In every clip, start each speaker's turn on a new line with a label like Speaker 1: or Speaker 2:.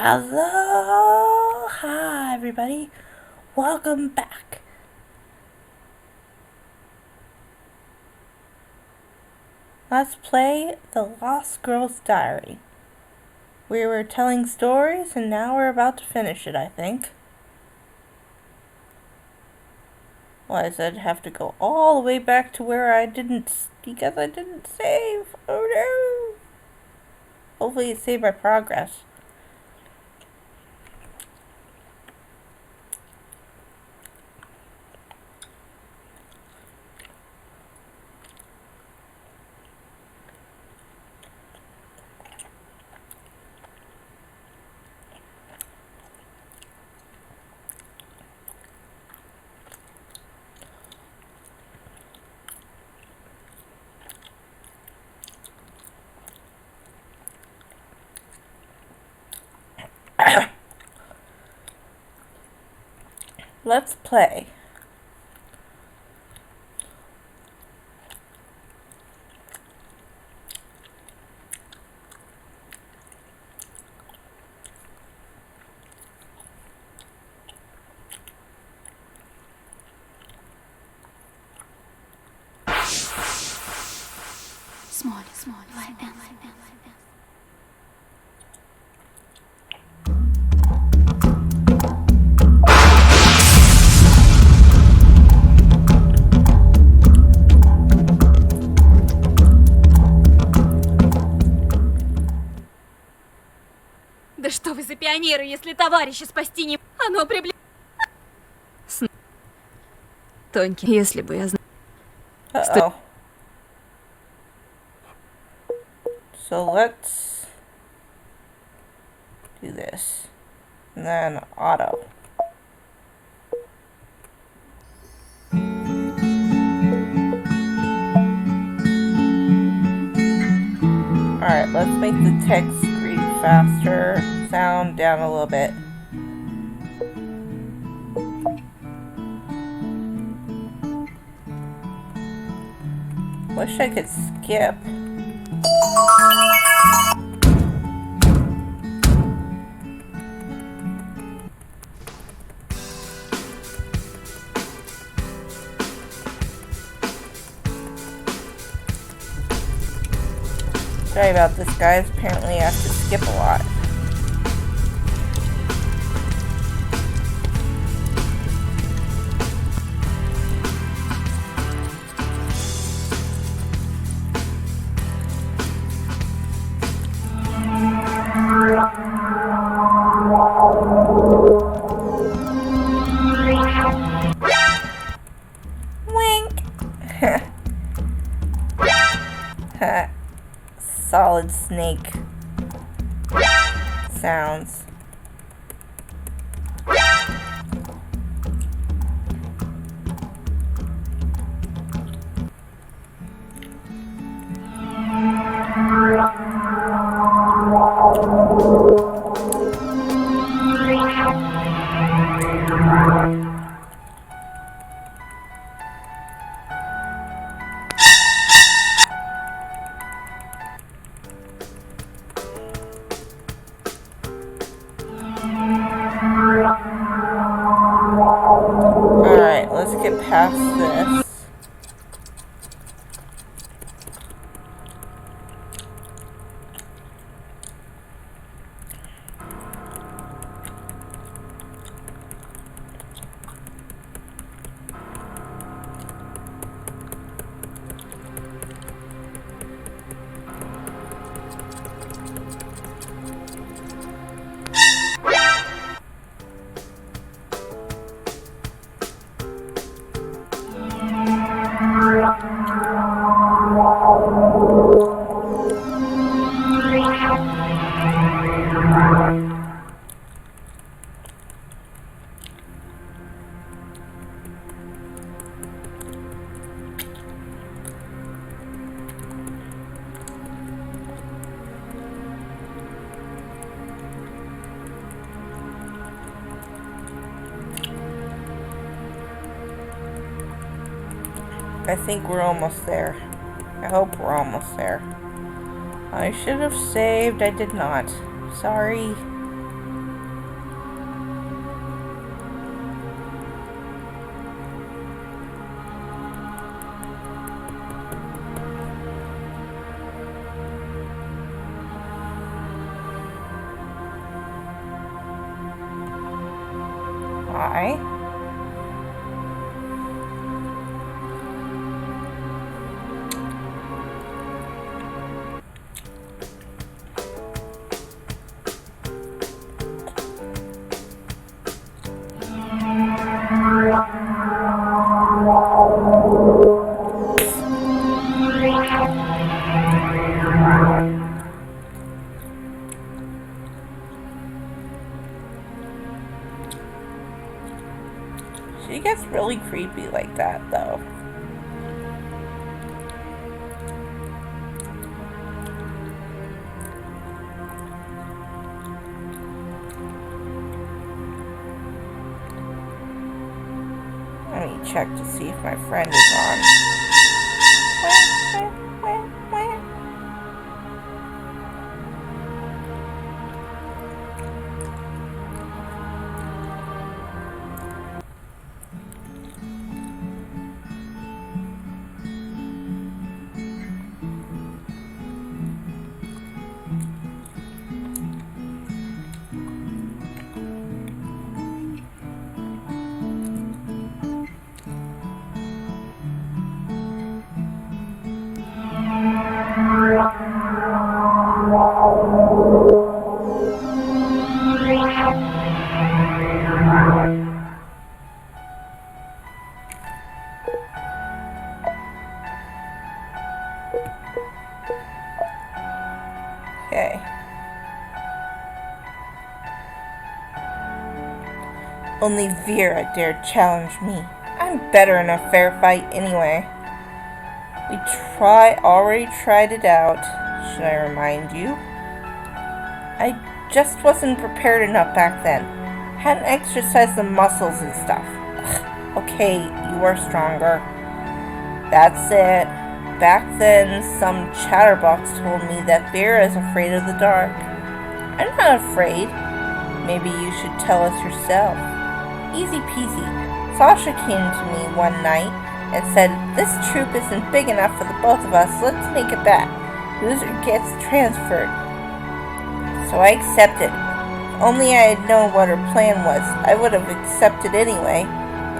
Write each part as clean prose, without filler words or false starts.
Speaker 1: Aloha, everybody. Welcome back. Let's play The Lost Girl's Diary. We were telling stories, and now we're about to finish it, I think. Well, I said have to go all the way back to where I didn't save. Oh no! Hopefully it saved my progress. Let's play.
Speaker 2: Small, light and
Speaker 3: Да что вы за пионеры, если товарища спасти не... Оно приближается... Тонький, если бы я знал...
Speaker 1: Uh-oh. So let's do this. And then auto. Alright, let's make the text read faster. Sound down a little bit. Wish I could skip. Sorry about this, guys. Apparently I have to skip a lot. Wink! Solid Snake sounds. Alright, let's get past this. I think we're almost there. I hope we're almost there. I should have saved. I did not. Sorry. Hi. She gets really creepy like that, though. Let me check to see if my friend is on. Okay. Only Vera dared challenge me. I'm better in a fair fight anyway. We already tried it out. Should I remind you? I just wasn't prepared enough back then. Hadn't exercised the muscles and stuff. Ugh, okay, you are stronger. That's it. Back then, some chatterbox told me that Vera is afraid of the dark. I'm not afraid. Maybe you should tell us yourself. Easy peasy. Sasha came to me one night and said, "This troop isn't big enough for the both of us. Let's make a bet. Loser gets transferred." So I accepted. If only I had known what her plan was, I would have accepted anyway.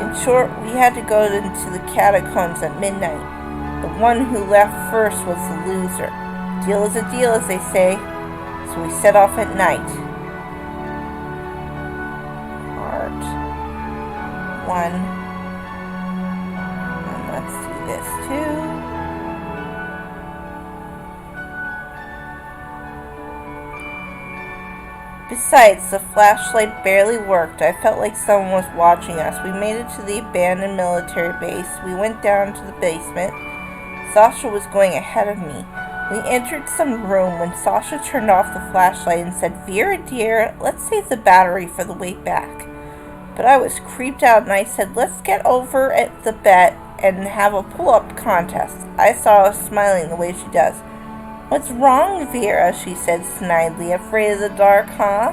Speaker 1: In short, we had to go into the catacombs at midnight. The one who left first was the loser. Deal is a deal, as they say. So we set off at night. Part 1. And let's do this too. Besides, the flashlight barely worked. I felt like someone was watching us. We made it to the abandoned military base. We went down to the basement. Sasha was going ahead of me. We entered some room when Sasha turned off the flashlight and said, "Vera dear, let's save the battery for the way back." But I was creeped out and I said, "Let's get over at the bet and have a pull-up contest." I saw her smiling the way she does. "What's wrong, Vera?" she said snidely. "Afraid of the dark, huh?"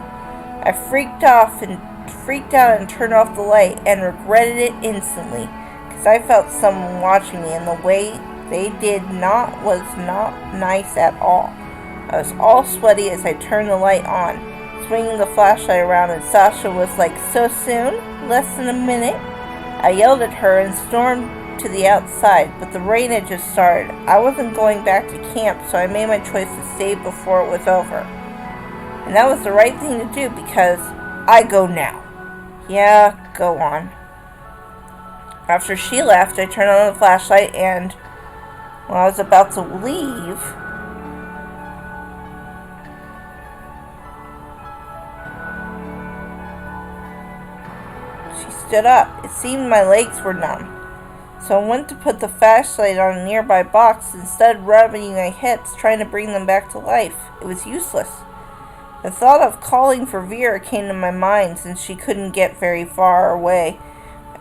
Speaker 1: I freaked out and turned off the light and regretted it instantly, because I felt someone watching me, and the way they was not nice at all. I was all sweaty as I turned the light on, swinging the flashlight around, and Sasha was like, "So soon? Less than a minute?" I yelled at her and stormed to the outside, but the rain had just started. I wasn't going back to camp, so I made my choice to stay before it was over. And that was the right thing to do, because I go now. Yeah, go on. After she left, I turned on the flashlight, and when I was about to leave, she stood up. It seemed my legs were numb. So I went to put the flashlight on a nearby box, instead rubbing my hips, trying to bring them back to life. It was useless. The thought of calling for Vera came to my mind, since she couldn't get very far away,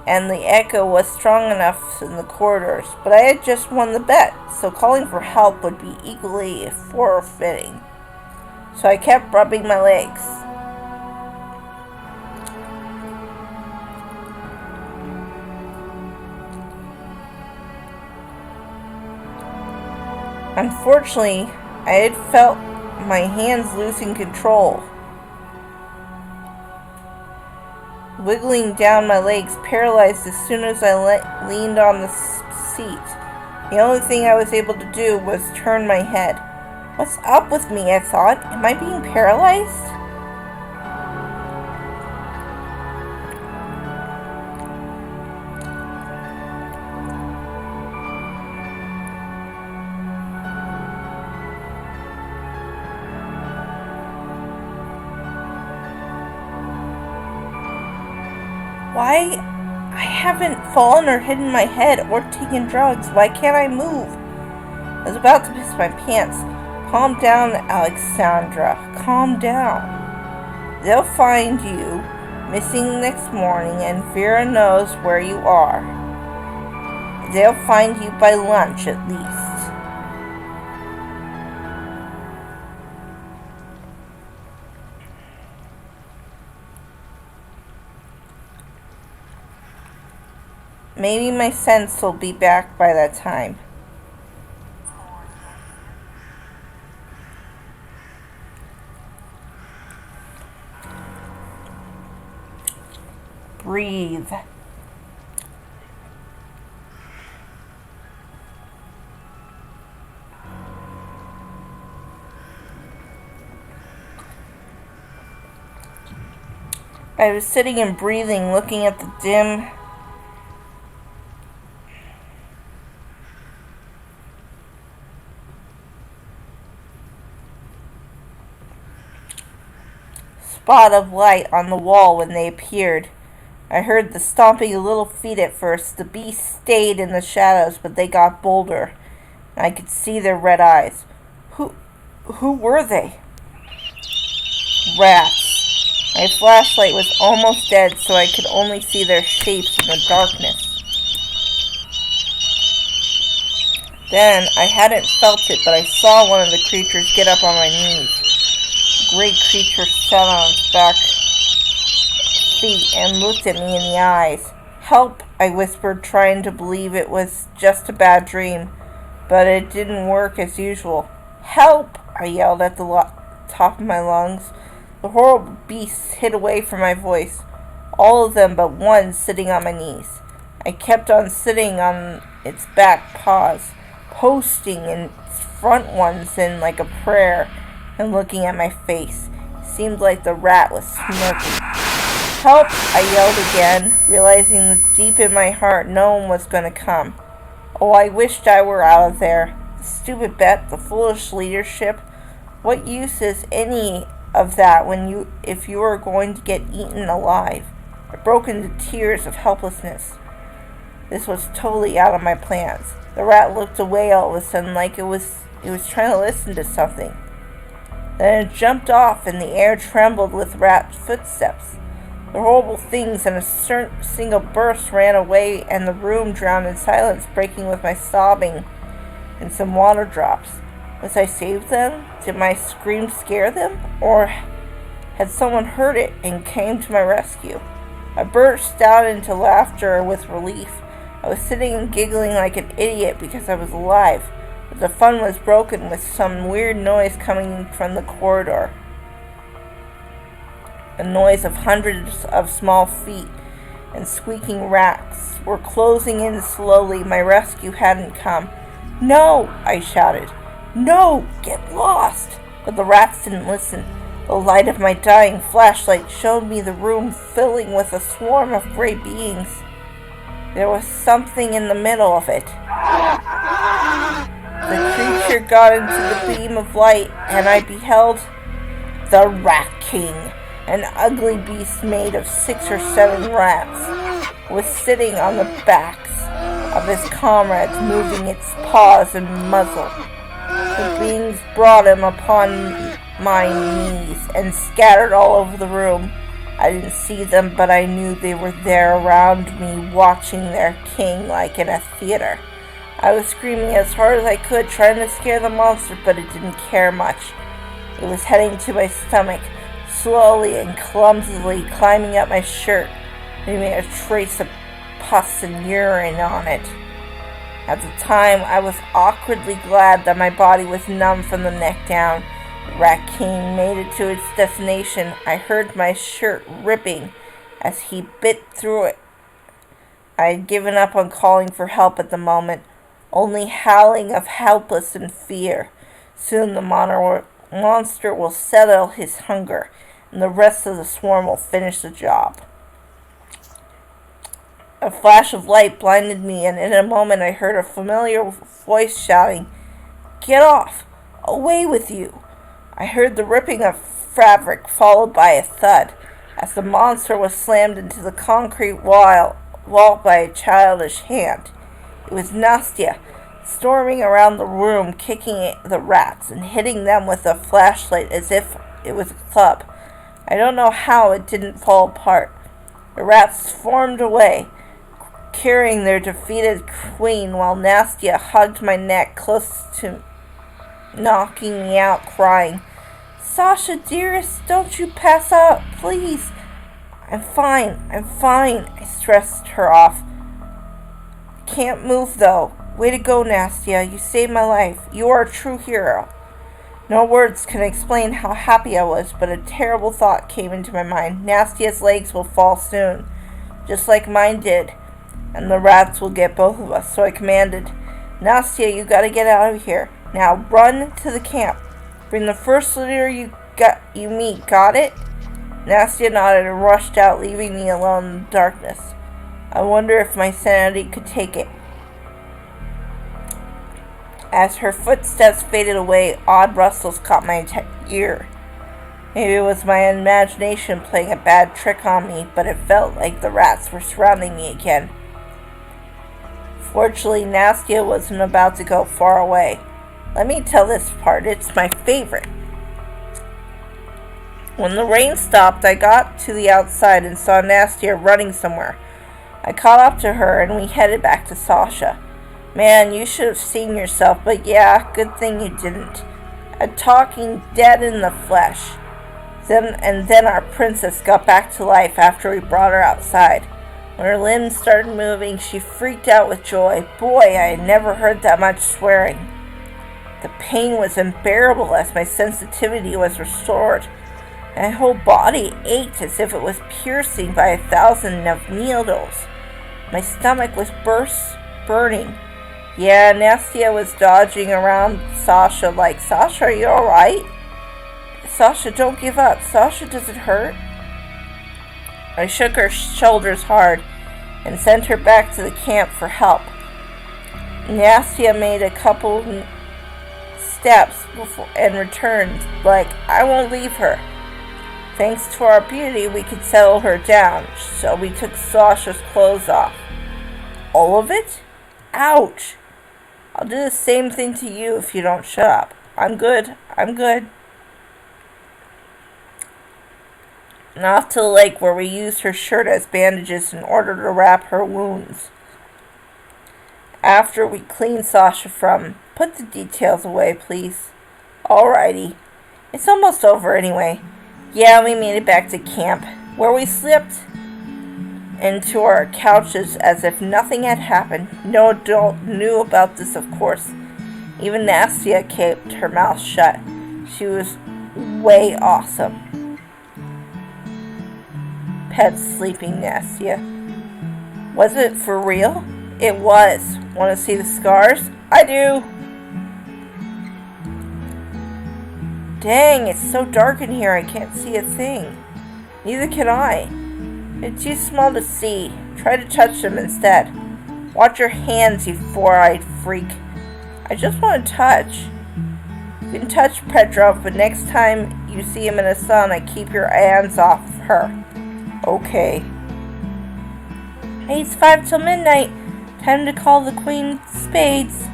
Speaker 1: and the echo was strong enough in the corridors. But I had just won the bet, so calling for help would be equally forfeiting. So I kept rubbing my legs. Unfortunately, I had felt my hands losing control. wiggling down my legs, paralyzed as soon as I leaned on the seat. The only thing I was able to do was turn my head. What's up with me, I thought. Am I being paralyzed? Why? I haven't fallen or hidden my head or taken drugs. Why can't I move? I was about to piss my pants. Calm down, Alexandra. Calm down. They'll find you missing next morning, and Vera knows where you are. They'll find you by lunch, at least. Maybe my sense will be back by that time. Breathe. I was sitting and breathing, looking at the dim spot of light on the wall when they appeared. I heard the stomping of little feet at first. The beasts stayed in the shadows, but they got bolder. I could see their red eyes. Who were they? Rats. My flashlight was almost dead, so I could only see their shapes in the darkness. Then, I hadn't felt it, but I saw one of the creatures get up on my knees. The great creature sat on its back feet and looked at me in the eyes. Help, I whispered, trying to believe it was just a bad dream, but it didn't work as usual. Help, I yelled at the top of my lungs. The horrible beasts hid away from my voice, all of them but one sitting on my knees. I kept on sitting on its back paws, posting its front ones in like a prayer, and looking at my face. It seemed like the rat was smirking. Help, I yelled again, realizing that deep in my heart no one was going to come. Oh, I wished I were out of there. The stupid bet, the foolish leadership. What use is any of that if you are going to get eaten alive? I broke into tears of helplessness. This was totally out of my plans. The rat looked away all of a sudden like it was trying to listen to something. Then it jumped off and the air trembled with rat footsteps. The horrible things in a single burst ran away and the room drowned in silence, breaking with my sobbing and some water drops. Was I saved then? Did my scream scare them? Or had someone heard it and came to my rescue? I burst out into laughter with relief. I was sitting and giggling like an idiot because I was alive, but the fun was broken with some weird noise coming from the corridor. The noise of hundreds of small feet and squeaking rats were closing in slowly. My rescue hadn't come. No, I shouted. No, get lost! But the rats didn't listen. The light of my dying flashlight showed me the room filling with a swarm of gray beings. There was something in the middle of it. The creature got into the beam of light, and I beheld the Rat King, an ugly beast made of 6 or 7 rats, was sitting on the backs of his comrades, moving its paws and muzzle. The beings brought him upon my knees and scattered all over the room. I didn't see them, but I knew they were there around me, watching their king like in a theater. I was screaming as hard as I could, trying to scare the monster, but it didn't care much. It was heading to my stomach, slowly and clumsily climbing up my shirt, leaving a trace of pus and urine on it. At the time, I was awkwardly glad that my body was numb from the neck down. The Rat King made it to its destination. I heard my shirt ripping as he bit through it. I had given up on calling for help at the moment, only howling of helpless and fear. Soon the monster will settle his hunger, and the rest of the swarm will finish the job. A flash of light blinded me, and in a moment I heard a familiar voice shouting, "Get off! Away with you!" I heard the ripping of fabric, followed by a thud, as the monster was slammed into the concrete wall by a childish hand. It was Nastya, storming around the room, kicking the rats and hitting them with a flashlight as if it was a club. I don't know how it didn't fall apart. The rats swarmed away, carrying their defeated queen, while Nastya hugged my neck, close to knocking me out, crying, "Sasha, dearest, don't you pass out, please." I'm fine. I stressed her off. Can't move, though. Way to go, Nastya. You saved my life. You are a true hero. No words can explain how happy I was, but a terrible thought came into my mind. Nastya's legs will fall soon, just like mine did, and the rats will get both of us. So I commanded, "Nastya, you gotta get out of here. Now run to the camp. Bring the first leader you meet, got it?" Nastya nodded and rushed out, leaving me alone in the darkness. I wonder if my sanity could take it. As her footsteps faded away, odd rustles caught my ear. Maybe it was my imagination playing a bad trick on me, but it felt like the rats were surrounding me again. Fortunately, Nastya wasn't about to go far away. Let me tell this part, it's my favorite. When the rain stopped, I got to the outside and saw Nastya running somewhere. I caught up to her and we headed back to Sasha. Man, you should have seen yourself, but yeah, good thing you didn't. A talking dead in the flesh. Then our princess got back to life after we brought her outside. When her limbs started moving, she freaked out with joy. Boy, I had never heard that much swearing. The pain was unbearable as my sensitivity was restored. My whole body ached as if it was piercing by 1,000 of needles. My stomach was burning. Yeah, Nastya was dodging around Sasha like, "Sasha, are you alright? Sasha, don't give up. Sasha, does it hurt?" I shook her shoulders hard and sent her back to the camp for help. Nastya made a couple steps and returned like, "I won't leave her." Thanks to our beauty, we could settle her down, so we took Sasha's clothes off. All of it? Ouch! I'll do the same thing to you if you don't shut up. I'm good. And off to the lake where we used her shirt as bandages in order to wrap her wounds. After we cleaned Sasha from, put the details away, please. Alrighty. It's almost over anyway. Yeah, we made it back to camp, where we slipped into our couches as if nothing had happened. No adult knew about this, of course. Even Nastya kept her mouth shut. She was way awesome. Pet sleeping Nastya. Was it for real? It was. Want to see the scars? I do. Dang, it's so dark in here I can't see a thing. Neither can I. They're too small to see. Try to touch them instead. Watch your hands, you four-eyed freak. I just want to touch. You can touch Petrov, but next time you see him in the sun, I keep your hands off her. Okay. Hey, it's 5 till midnight. Time to call the Queen of Spades.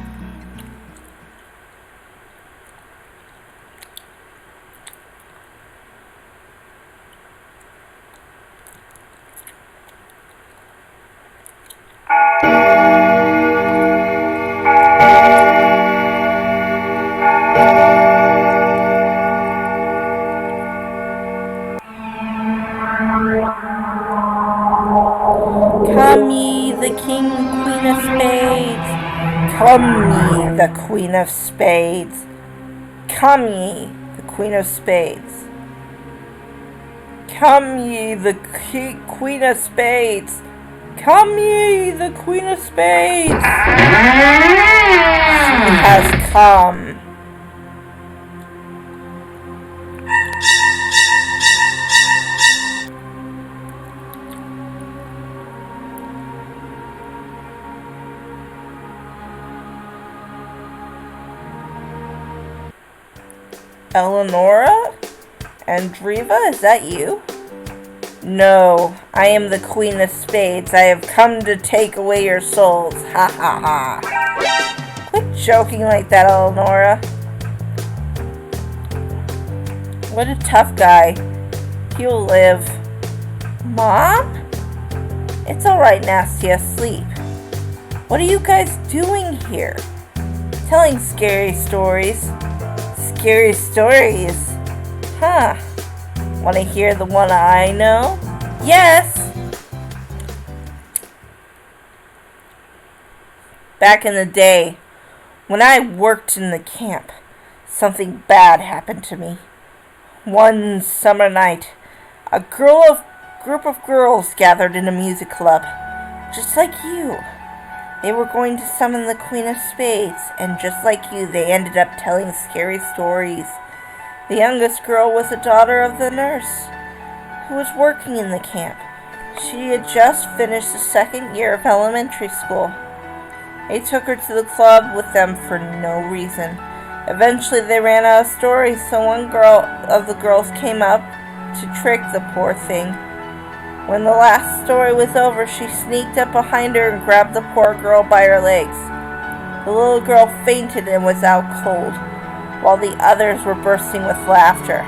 Speaker 1: Come ye, the Queen of Spades. Come ye, the Queen of Spades. Come ye, the Queen of Spades. Come ye, the Queen of Spades. Come ye, the Queen of Spades. She has come. Eleonora? Andreva, is that you? No, I am the Queen of Spades. I have come to take away your souls. Ha ha ha. Quit joking like that, Eleonora. What a tough guy. He'll live. Mom? It's alright, Nastia. Sleep. What are you guys doing here? Telling scary stories. Scary stories? Huh. Want to hear the one I know? Yes! Back in the day, when I worked in the camp, something bad happened to me. One summer night, a group of girls gathered in a music club, just like you. They were going to summon the Queen of Spades, and just like you, they ended up telling scary stories. The youngest girl was the daughter of the nurse who was working in the camp. She had just finished the second year of elementary school. They took her to the club with them for no reason. Eventually they ran out of stories, so one of the girls came up to trick the poor thing. When the last story was over, she sneaked up behind her and grabbed the poor girl by her legs. The little girl fainted and was out cold, while the others were bursting with laughter.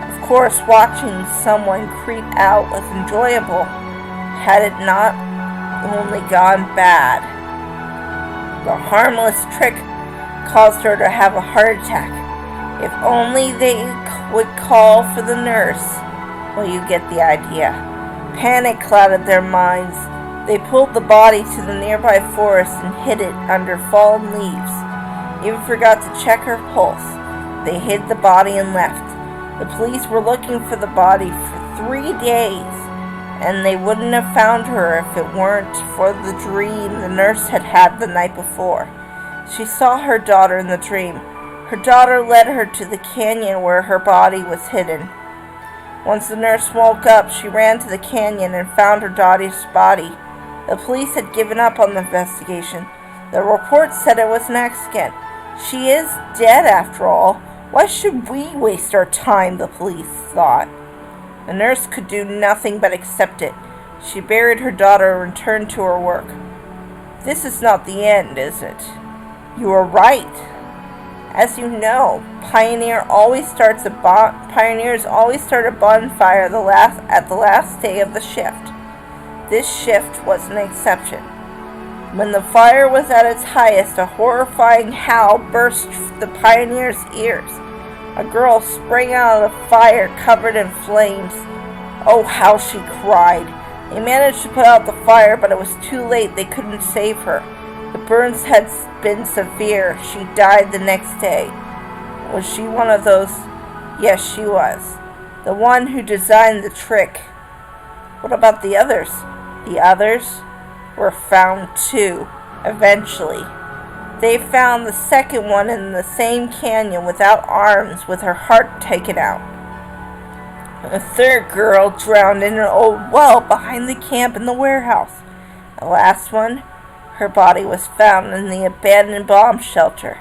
Speaker 1: Of course, watching someone creep out was enjoyable, had it not only gone bad. The harmless trick caused her to have a heart attack. If only they would call for the nurse. Well, you get the idea. Panic clouded their minds. They pulled the body to the nearby forest and hid it under fallen leaves. Even forgot to check her pulse. They hid the body and left. The police were looking for the body for 3 days, and they wouldn't have found her if it weren't for the dream the nurse had had the night before. She saw her daughter in the dream. Her daughter led her to the canyon where her body was hidden. Once the nurse woke up, she ran to the canyon and found her daughter's body. The police had given up on the investigation. The report said it was an accident. She is dead after all. Why should we waste our time, the police thought. The nurse could do nothing but accept it. She buried her daughter and returned to her work. This is not the end, is it? You are right. As you know, pioneers always start a bonfire at the last day of the shift. This shift was an exception. When the fire was at its highest, a horrifying howl burst the pioneers' ears. A girl sprang out of the fire covered in flames. Oh, how she cried. They managed to put out the fire, but it was too late. They couldn't save her. The burns had been severe. She died the next day. Was she one of those? Yes, she was. The one who designed the trick. What about the others? The others were found too, eventually. They found the second one in the same canyon without arms, with her heart taken out. A third girl drowned in an old well behind the camp in the warehouse. The last one, her body was found in the abandoned bomb shelter.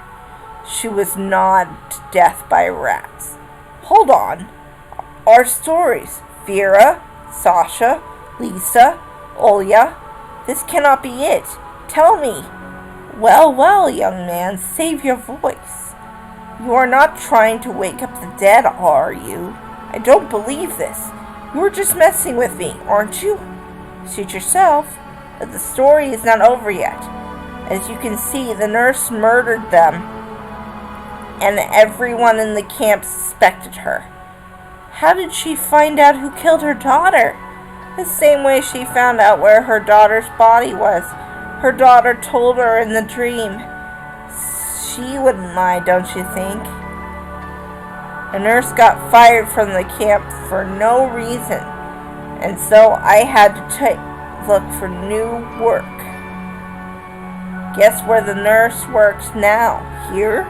Speaker 1: She was gnawed to death by rats. Hold on. Our stories. Vera, Sasha, Lisa, Olya. This cannot be it. Tell me. Well, well, young man, save your voice. You are not trying to wake up the dead, are you? I don't believe this. You were just messing with me, aren't you? Suit yourself. But the story is not over yet. As you can see, the nurse murdered them, and everyone in the camp suspected her. How did she find out who killed her daughter? The same way she found out where her daughter's body was. Her daughter told her in the dream. She wouldn't lie, don't you think? A nurse got fired from the camp for no reason, and so I had to look for new work. Guess where the nurse works now? Here?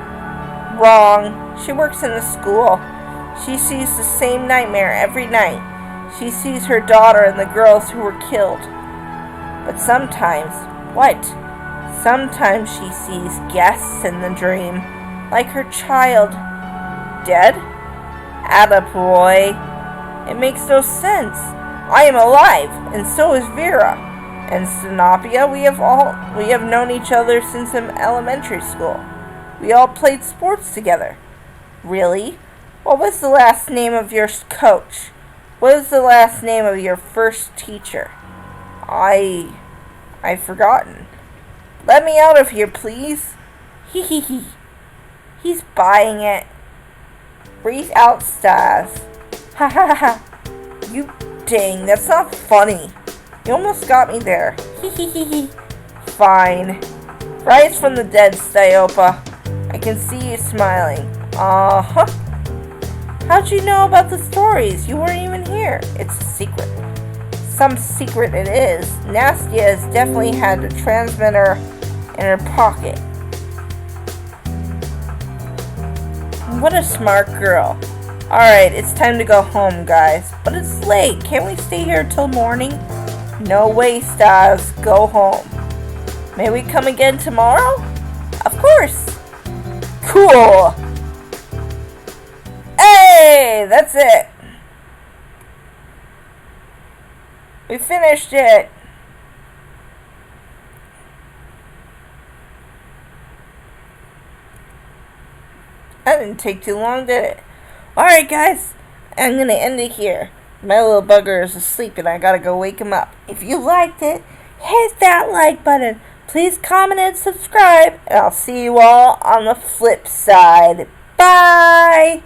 Speaker 1: Wrong. She works in a school. She sees the same nightmare every night. She sees her daughter and the girls who were killed. But sometimes, what? Sometimes she sees guests in the dream, like her child. Dead? Attaboy. It makes no sense. I am alive, and so is Vera. And Sinopia, we have known each other since elementary school. We all played sports together. Really? What was the last name of your coach? What was the last name of your first teacher? I've forgotten. Let me out of here, please. Hee hee hee. He's buying it. Breathe out, Stas. Ha ha ha. You dang, that's not funny. You almost got me there. Hee hee hee hee. Fine. Rise from the dead, Stiopa. I can see you smiling. Uh-huh. How'd you know about the stories? You weren't even here. It's a secret. Some secret it is. Nastia has definitely had a transmitter in her pocket. What a smart girl. Alright, it's time to go home, guys. But it's late. Can't we stay here till morning? No way, Stas. Go home. May we come again tomorrow? Of course. Cool. Hey, that's it. We finished it. That didn't take too long, did it? Alright, guys. I'm going to end it here. My little bugger is asleep and I gotta go wake him up. If you liked it, hit that like button. Please comment and subscribe. And I'll see you all on the flip side. Bye!